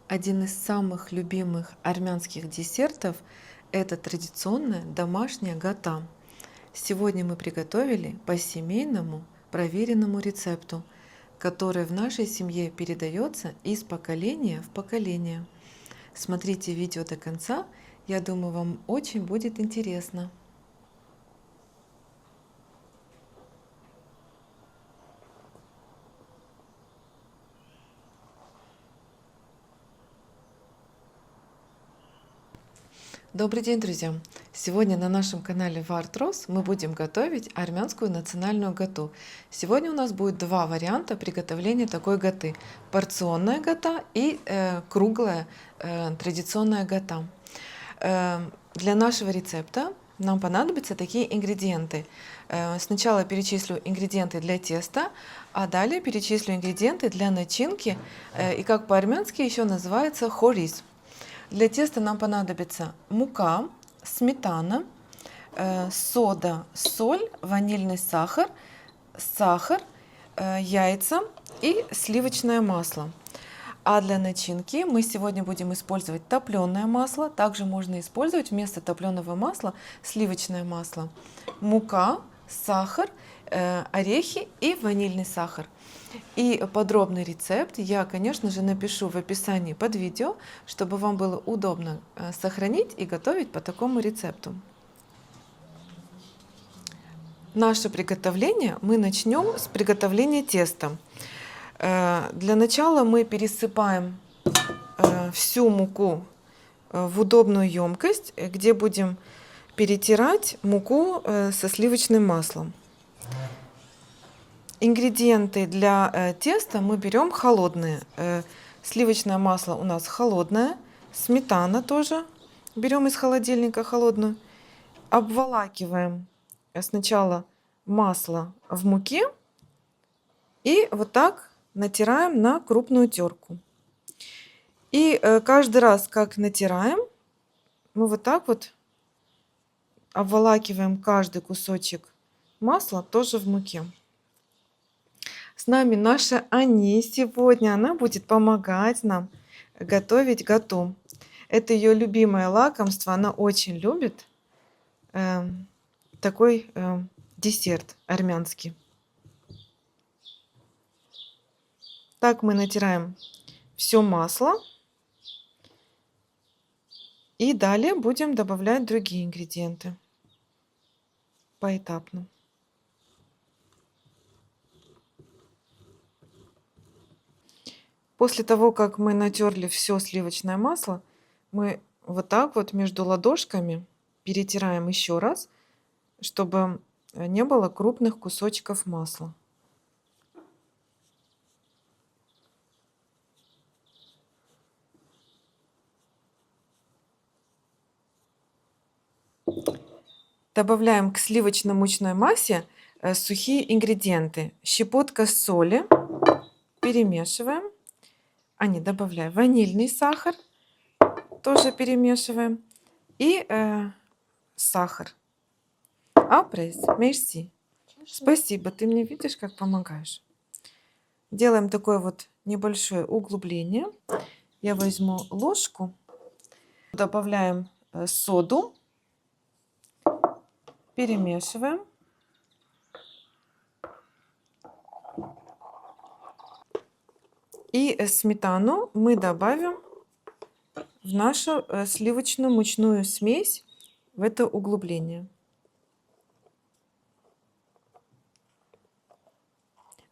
Один из самых любимых армянских десертов – это традиционная домашняя гата. Сегодня мы приготовили по семейному проверенному рецепту, который в нашей семье передается из поколения в поколение. Смотрите видео до конца, я думаю, вам очень будет интересно. Добрый день, друзья! Сегодня на нашем канале Вартрос мы будем готовить армянскую национальную гату. Сегодня у нас будет два варианта приготовления такой гаты. Порционная гата и круглая традиционная гата. Для нашего рецепта нам понадобятся такие ингредиенты. Сначала перечислю ингредиенты для теста, а далее перечислю ингредиенты для начинки, и как по-армянски еще называется хориз. Для теста нам понадобится мука, сметана, сода, соль, ванильный сахар, яйца и сливочное масло. А для начинки мы сегодня будем использовать топленое масло. Также можно использовать вместо топленого масла сливочное масло. Мука, сахар, орехи и ванильный сахар. И подробный рецепт я, конечно же, напишу в описании под видео, чтобы вам было удобно сохранить и готовить по такому рецепту. Наше приготовление мы начнем с приготовления теста. Для начала мы пересыпаем всю муку в удобную емкость, где будем перетирать муку со сливочным маслом. Ингредиенты для теста мы берем холодные. Сливочное масло у нас холодное, сметана тоже берем из холодильника холодную. Обволакиваем сначала масло в муке и вот так натираем на крупную терку. И каждый раз, как натираем, мы вот так вот обволакиваем каждый кусочек масла тоже в муке. С нами наша Ани сегодня. Она будет помогать нам готовить гату. Это ее любимое лакомство. Она очень любит такой десерт армянский. Так мы натираем все масло. И далее будем добавлять другие ингредиенты поэтапно. После того, как мы натерли все сливочное масло, мы вот так вот между ладошками перетираем еще раз, чтобы не было крупных кусочков масла. Добавляем к сливочно-мучной массе сухие ингредиенты. Щепотка соли. Перемешиваем. Добавляем ванильный сахар. Тоже перемешиваем. И сахар. Мерси. Спасибо, ты мне видишь, как помогаешь. Делаем такое вот небольшое углубление. Я возьму ложку. Добавляем соду. Перемешиваем. И сметану мы добавим в нашу сливочную мучную смесь, в это углубление.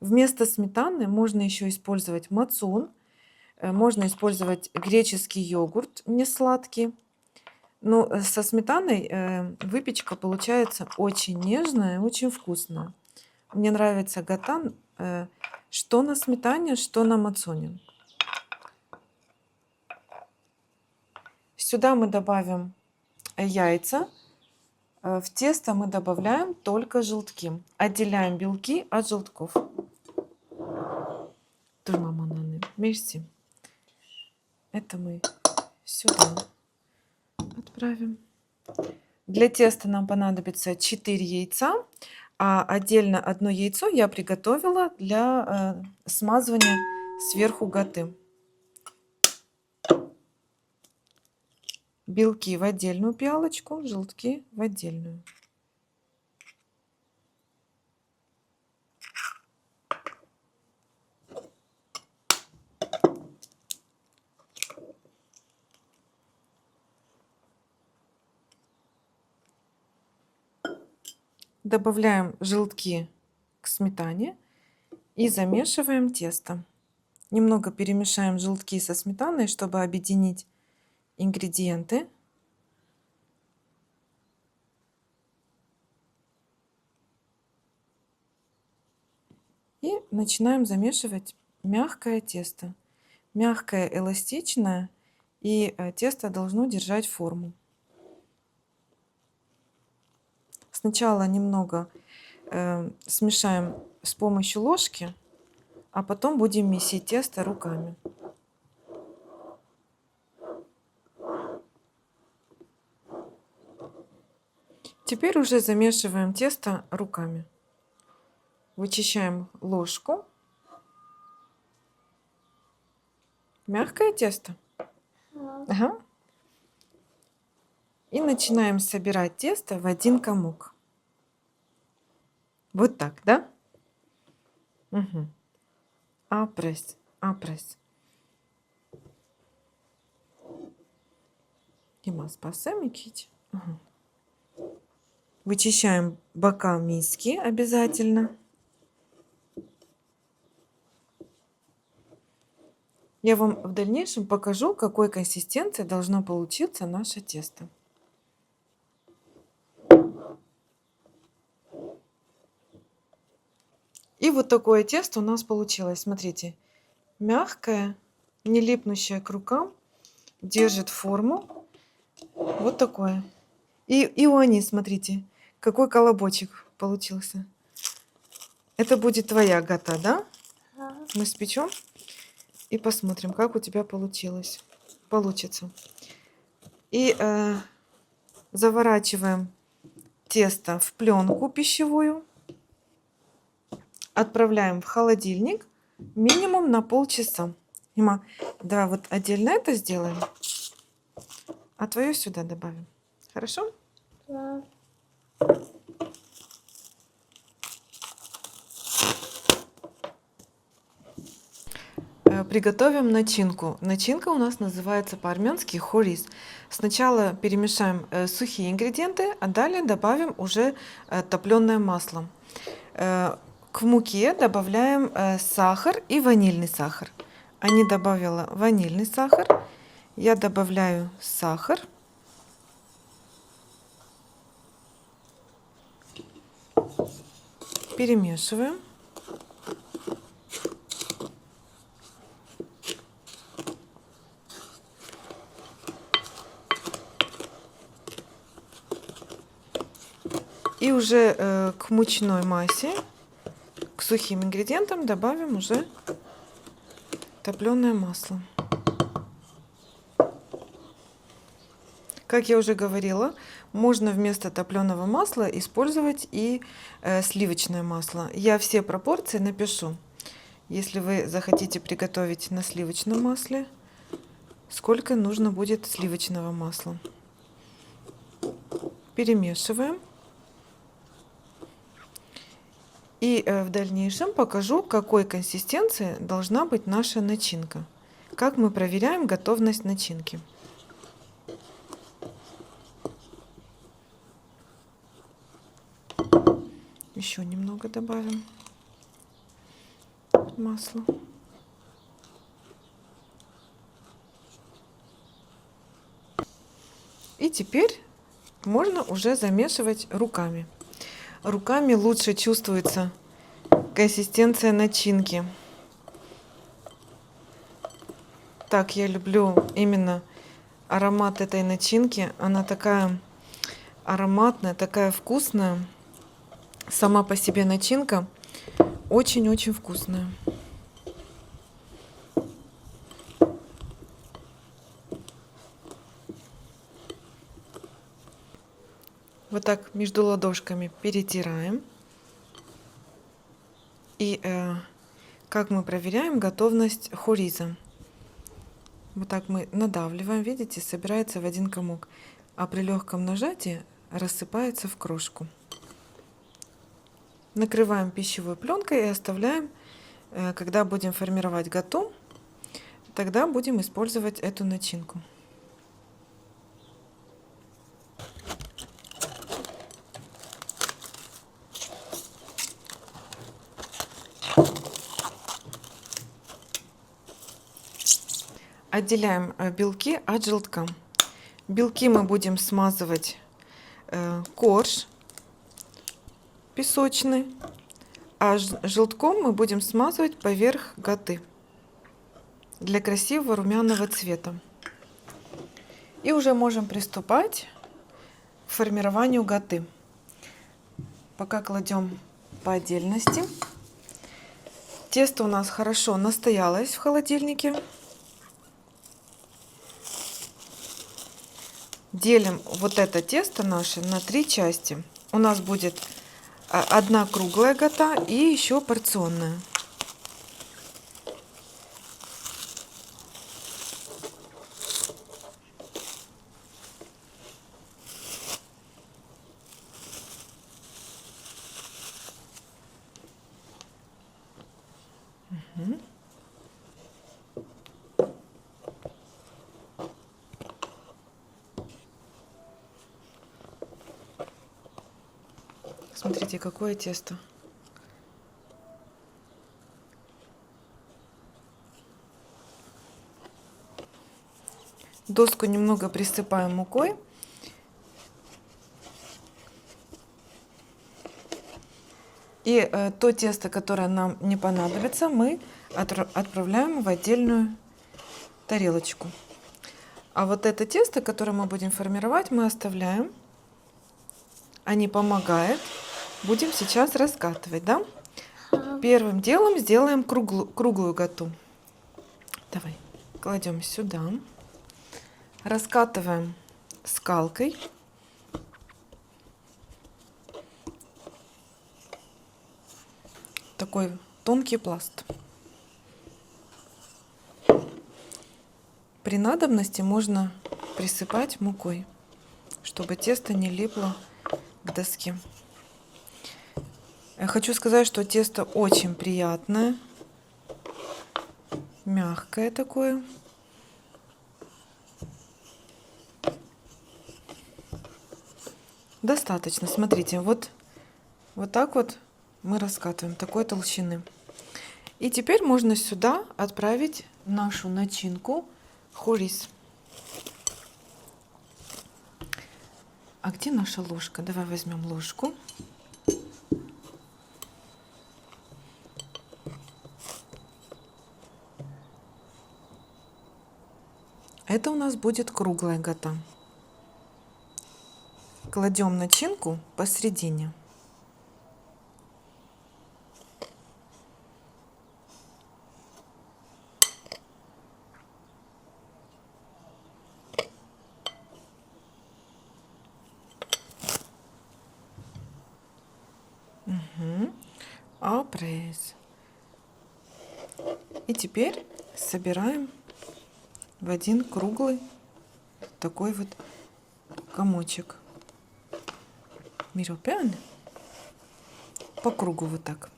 Вместо сметаны можно еще использовать мацун, можно использовать греческий йогурт несладкий. Но со сметаной выпечка получается очень нежная, очень вкусная. Мне нравится гата что на сметане, что на мацуне. Сюда мы добавим яйца. В тесто мы добавляем только желтки. Отделяем белки от желтков. Мерси. Это мы сюда отправим. Для теста нам понадобится 4 яйца, а отдельно одно яйцо я приготовила для смазывания сверху гаты. Белки в отдельную пиалочку, желтки в отдельную. Добавляем желтки к сметане и замешиваем тесто. Немного перемешаем желтки со сметаной, чтобы объединить ингредиенты. И начинаем замешивать мягкое тесто. Мягкое, эластичное, и тесто должно держать форму. Сначала немного смешаем с помощью ложки, а потом будем месить тесто руками. Теперь уже замешиваем тесто руками. Вычищаем ложку. Мягкое тесто. Ага. И начинаем собирать тесто в один комок. Вот так, да? Угу. Апрес, апрес. И мы спасем кить. Угу. Вычищаем бока миски обязательно. Я вам в дальнейшем покажу, какой консистенции должно получиться наше тесто. И вот такое тесто у нас получилось. Смотрите, мягкое, не липнущее к рукам, держит форму. Вот такое. И у Ани, смотрите, какой колобочек получился. Это будет твоя гата, да? Мы спечем и посмотрим, как у тебя получилось. Получится. И заворачиваем тесто в пленку пищевую. Отправляем в холодильник минимум на полчаса. Има, да, вот отдельно это сделаем, а твое сюда добавим. Хорошо? Да. Приготовим начинку. Начинка у нас называется по-армянски хориз. Сначала перемешаем сухие ингредиенты, а далее добавим уже топленое масло. К муке добавляем сахар и ванильный сахар. Ани добавила ванильный сахар. Я добавляю сахар. Перемешиваем. И уже к мучной массе, к сухим ингредиентам добавим уже топленое масло. Как я уже говорила, можно вместо топленого масла использовать и сливочное масло. Я все пропорции напишу, если вы захотите приготовить на сливочном масле, сколько нужно будет сливочного масла. Перемешиваем. И в дальнейшем покажу, какой консистенции должна быть наша начинка. Как мы проверяем готовность начинки. Еще немного добавим масла. И теперь можно уже замешивать руками. Руками лучше чувствуется консистенция начинки. Так, я люблю именно аромат этой начинки. Она такая ароматная, такая вкусная. Сама по себе начинка очень-очень вкусная. Вот так между ладошками перетираем. И как мы проверяем готовность хориза? Вот так мы надавливаем, видите, собирается в один комок, а при легком нажатии рассыпается в крошку. Накрываем пищевой пленкой и оставляем, когда будем формировать гато, тогда будем использовать эту начинку. Отделяем белки от желтка. Белки мы будем смазывать корж песочный, а желтком мы будем смазывать поверх гаты для красивого румяного цвета. И уже можем приступать к формированию гаты. Пока кладем по отдельности. Тесто у нас хорошо настоялось в холодильнике. Делим вот это тесто наше на 3 части. У нас будет одна круглая гата и еще порционная. Смотрите, какое тесто. Доску немного присыпаем мукой. И то тесто, которое нам не понадобится, мы отправляем в отдельную тарелочку. А вот это тесто, которое мы будем формировать, мы оставляем. Они помогают. Будем сейчас раскатывать, да? Первым делом сделаем круглую гату. Давай, кладем сюда. Раскатываем скалкой. Такой тонкий пласт. При надобности можно присыпать мукой, чтобы тесто не липло к доске. Я хочу сказать, что тесто очень приятное, мягкое такое. Достаточно, смотрите, вот так вот мы раскатываем такой толщины. И теперь можно сюда отправить нашу начинку хорис. А где наша ложка? Давай возьмем ложку. Это у нас будет круглая гата. Кладем начинку посередине. Апресс. И теперь собираем в один круглый такой вот комочек. Миропян. По кругу вот так.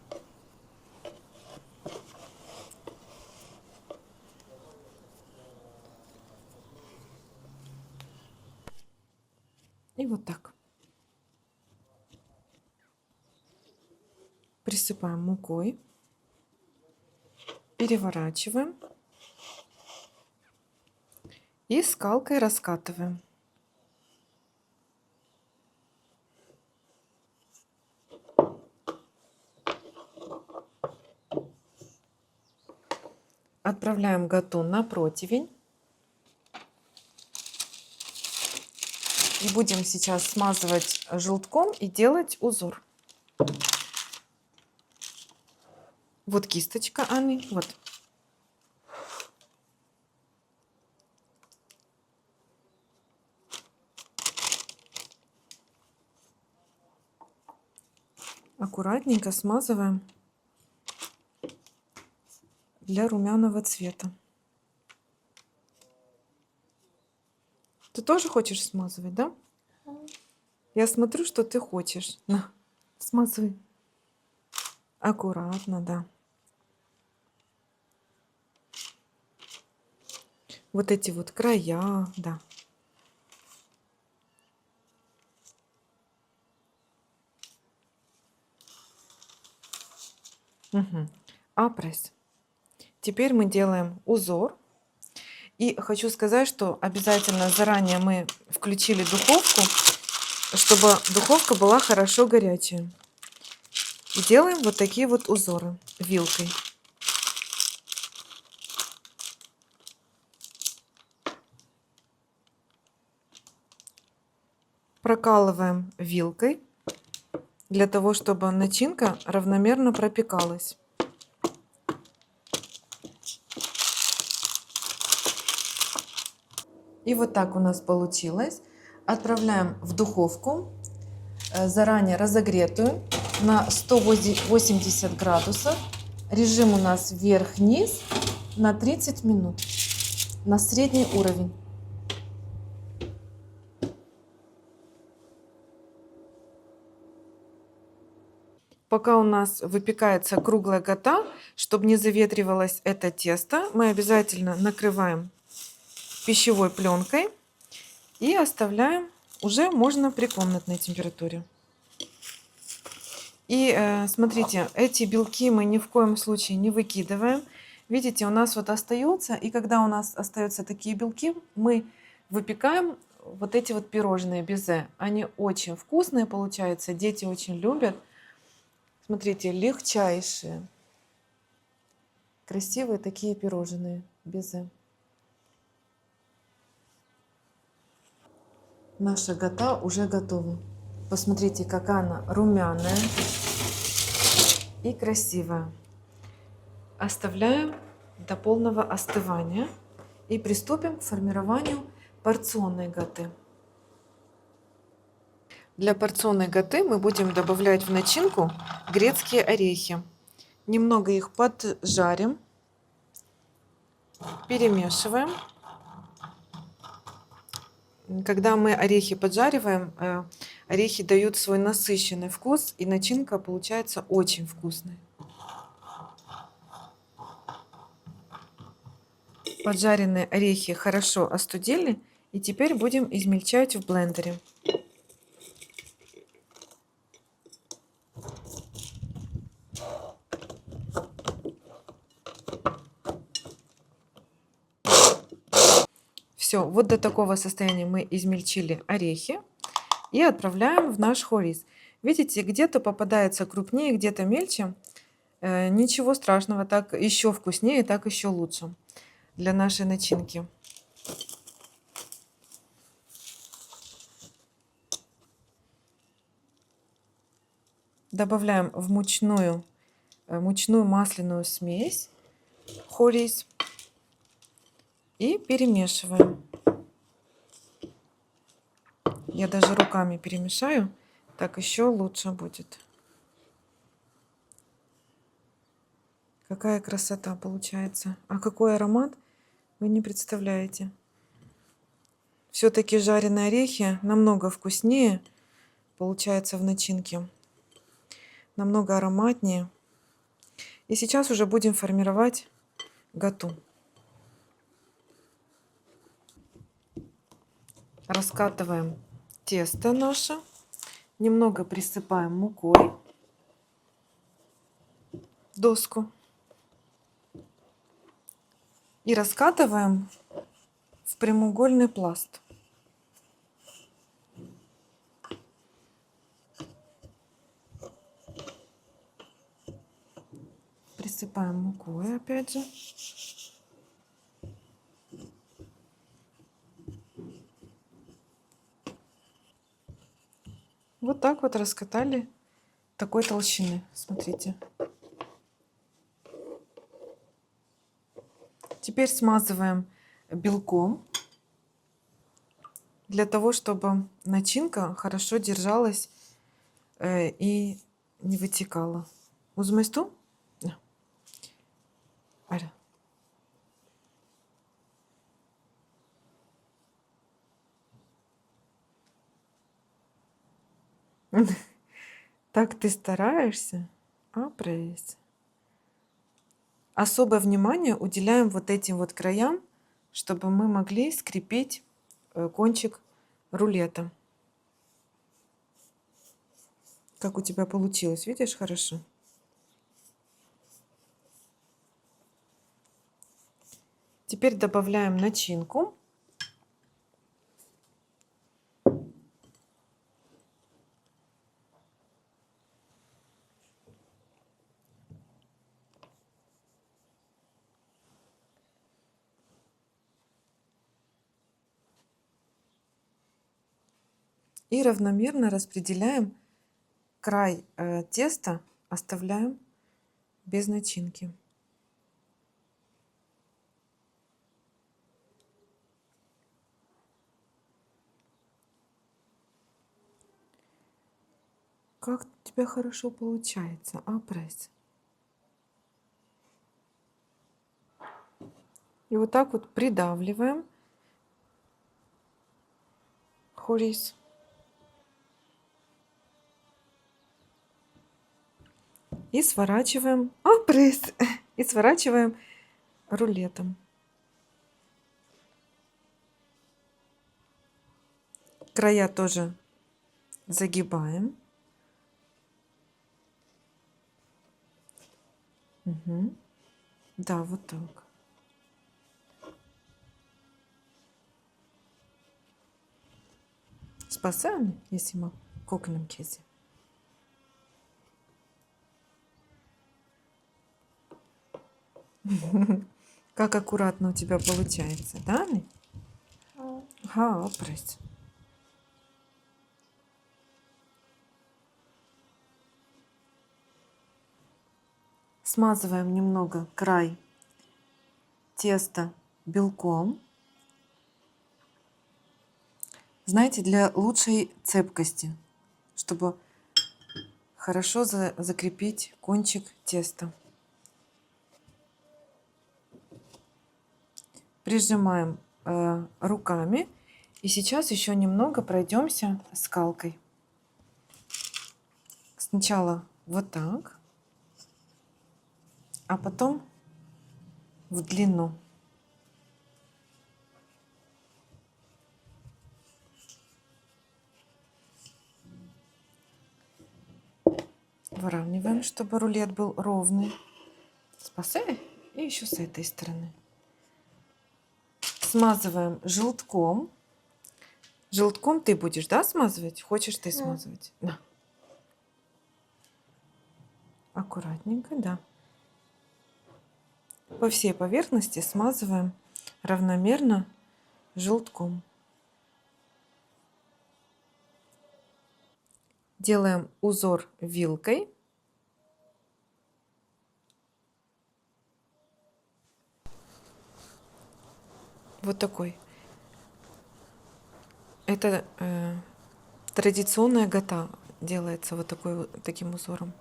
И вот так. Присыпаем мукой. Переворачиваем. И скалкой раскатываем. Отправляем гату на противень. И будем сейчас смазывать желтком и делать узор. Вот кисточка Анны. Вот. Аккуратненько смазываем для румяного цвета. тоже хочешь смазывать, да? Я смотрю, что ты хочешь. На, смазывай. Аккуратно, да. Вот эти вот края, да. Угу. Апресс. Теперь мы делаем узор. И хочу сказать, что обязательно заранее мы включили духовку, чтобы духовка была хорошо горячая. И делаем вот такие вот узоры вилкой. Прокалываем вилкой для того, чтобы начинка равномерно пропекалась. И вот так у нас получилось. Отправляем в духовку, заранее разогретую, на 180 градусов. Режим у нас вверх-вниз на 30 минут на средний уровень. Пока у нас выпекается круглая гата, чтобы не заветривалось это тесто, мы обязательно накрываем пищевой пленкой и оставляем, уже можно при комнатной температуре. И смотрите, эти белки мы ни в коем случае не выкидываем. Видите, у нас вот остается, и когда у нас остаются такие белки, мы выпекаем вот эти вот пирожные безе. Они очень вкусные получаются, дети очень любят. Смотрите, легчайшие, красивые такие пирожные безе. Наша гата уже готова. Посмотрите, какая она румяная и красивая. Оставляем до полного остывания и приступим к формированию порционной гаты. Для порционной гаты мы будем добавлять в начинку грецкие орехи. Немного их поджарим, перемешиваем. Когда мы орехи поджариваем, орехи дают свой насыщенный вкус, и начинка получается очень вкусной. Поджаренные орехи хорошо остудили, и теперь будем измельчать в блендере. Все, вот до такого состояния мы измельчили орехи и отправляем в наш хорис. Видите, где-то попадается крупнее, где-то мельче. Ничего страшного, так еще вкуснее, так еще лучше для нашей начинки. Добавляем в мучную масляную смесь хорис и перемешиваем. Я даже руками перемешаю, так еще лучше будет. Какая красота получается. А какой аромат, вы не представляете. Все-таки жареные орехи намного вкуснее получается в начинке. Намного ароматнее. И сейчас уже будем формировать гату. Раскатываем тесто наше. Немного присыпаем мукой доску. И раскатываем в прямоугольный пласт. Присыпаем мукой опять же. Вот так вот раскатали такой толщины. Смотрите. Теперь смазываем белком для того, чтобы начинка хорошо держалась и не вытекала. Uzmēs? Аля. Так ты стараешься, а пресс. Особое внимание уделяем вот этим вот краям, чтобы мы могли скрепить кончик рулета. Как у тебя получилось, видишь, хорошо? Теперь добавляем начинку. И равномерно распределяем край теста, оставляем без начинки. Как у тебя хорошо получается, а, пресс? И вот так вот придавливаем хорис. И сворачиваем, а, пресс, и сворачиваем рулетом. Края тоже загибаем. Угу. Да, вот так. Spasăm, если мы кокнем кизи. Как аккуратно у тебя получается, да, Ани? Ага, пресс. Смазываем немного край теста белком. Знаете, для лучшей цепкости, чтобы хорошо закрепить кончик теста. Прижимаем руками. И сейчас еще немного пройдемся скалкой. Сначала вот так, а потом в длину. Выравниваем, чтобы рулет был ровный. Спасай. И еще с этой стороны. Смазываем желтком. Желтком ты будешь, да, смазывать? Хочешь ты смазывать? Да. Аккуратненько, да. По всей поверхности смазываем равномерно желтком. Делаем узор вилкой. Вот такой. Это традиционная гата делается вот таким узором.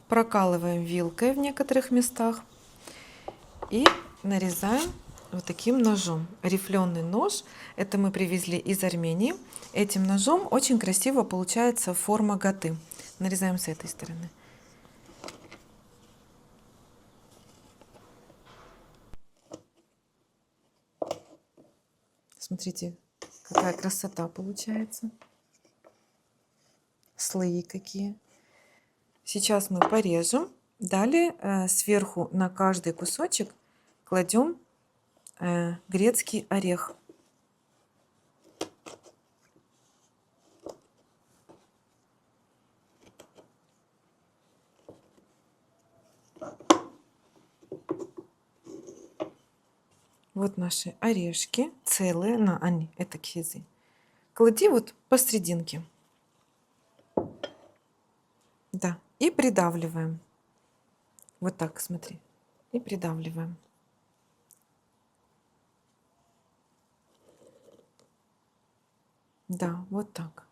Прокалываем вилкой в некоторых местах и нарезаем вот таким ножом. Рифленый нож. Это мы привезли из Армении. Этим ножом очень красиво получается форма гаты. Нарезаем с этой стороны. Смотрите, какая красота получается. Слои какие. Сейчас мы порежем. Далее сверху на каждый кусочек кладем грецкий орех. Вот наши орешки целые, они, это кизы. Клади вот посерединке. Да, и придавливаем. Вот так, смотри. И придавливаем. Да, вот так.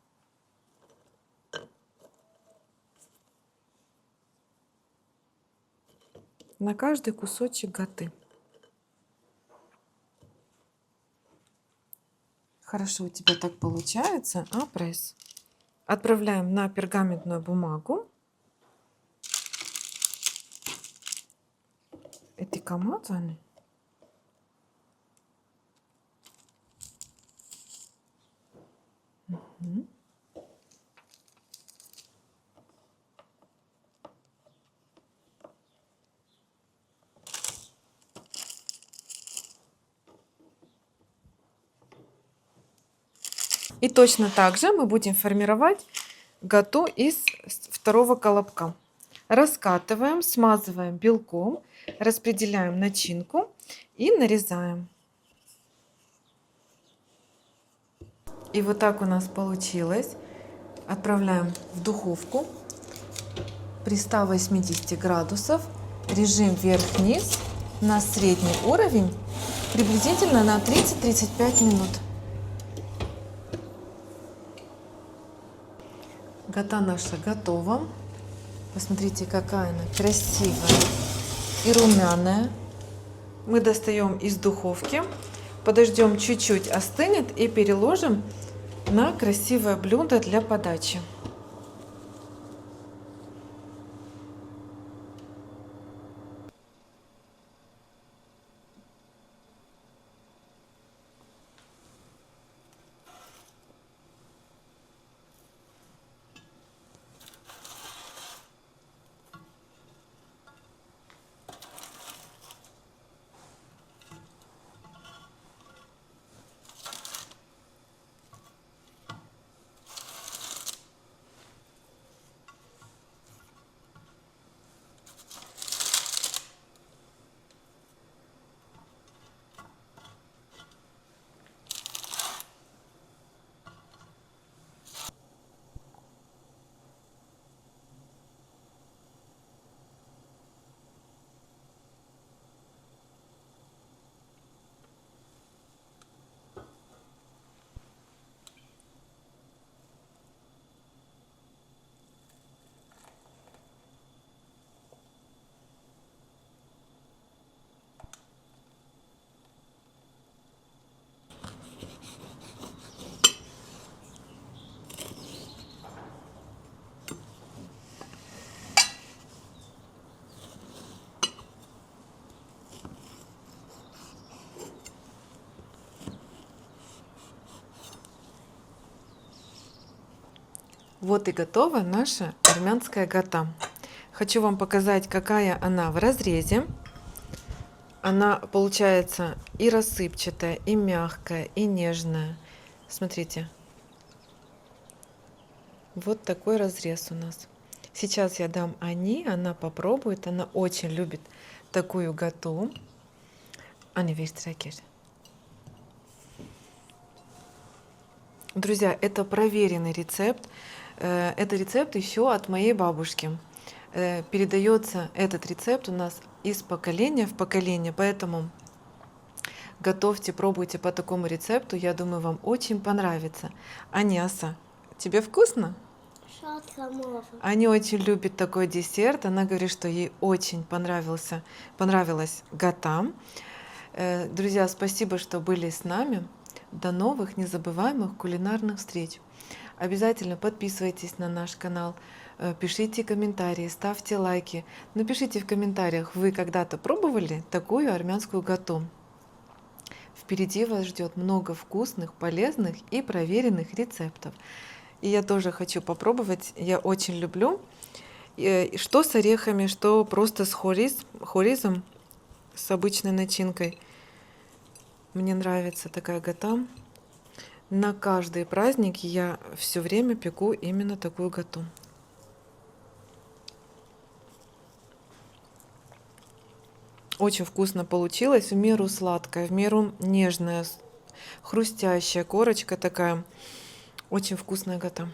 На каждый кусочек гаты. Хорошо у тебя так получается, а, пресс? Отправляем на пергаментную бумагу. Этикамазаны. И точно так же мы будем формировать гату из второго колобка. Раскатываем, смазываем белком, распределяем начинку и нарезаем. И вот так у нас получилось. Отправляем в духовку при 180 градусов, режим вверх-вниз на средний уровень, приблизительно на 30-35 минут. Гата наша готова. Посмотрите, какая она красивая и румяная. Мы достаем из духовки, подождем чуть-чуть остынет и переложим на красивое блюдо для подачи. Вот и готова наша армянская гата. Хочу вам показать, какая она в разрезе. Она получается и рассыпчатая, и мягкая, и нежная. Смотрите. Вот такой разрез у нас. Сейчас я дам Ани, она попробует. Она очень любит такую гату. Ани, верьте. Друзья, это проверенный рецепт. Это рецепт еще от моей бабушки. Передается этот рецепт у нас из поколения в поколение, поэтому готовьте, пробуйте по такому рецепту. Я думаю, вам очень понравится. Аняса, тебе вкусно? Аня очень любит такой десерт. Она говорит, что ей очень понравилась гата. Друзья, спасибо, что были с нами. До новых незабываемых кулинарных встреч. Обязательно подписывайтесь на наш канал, пишите комментарии, ставьте лайки. Напишите в комментариях, вы когда-то пробовали такую армянскую гату. Впереди вас ждет много вкусных, полезных и проверенных рецептов. И я тоже хочу попробовать, я очень люблю. Что с орехами, что просто с хоризом, с обычной начинкой. Мне нравится такая гата. На каждый праздник я все время пеку именно такую гату. Очень вкусно получилось, в меру сладкая, в меру нежная, хрустящая корочка такая. Очень вкусная гата.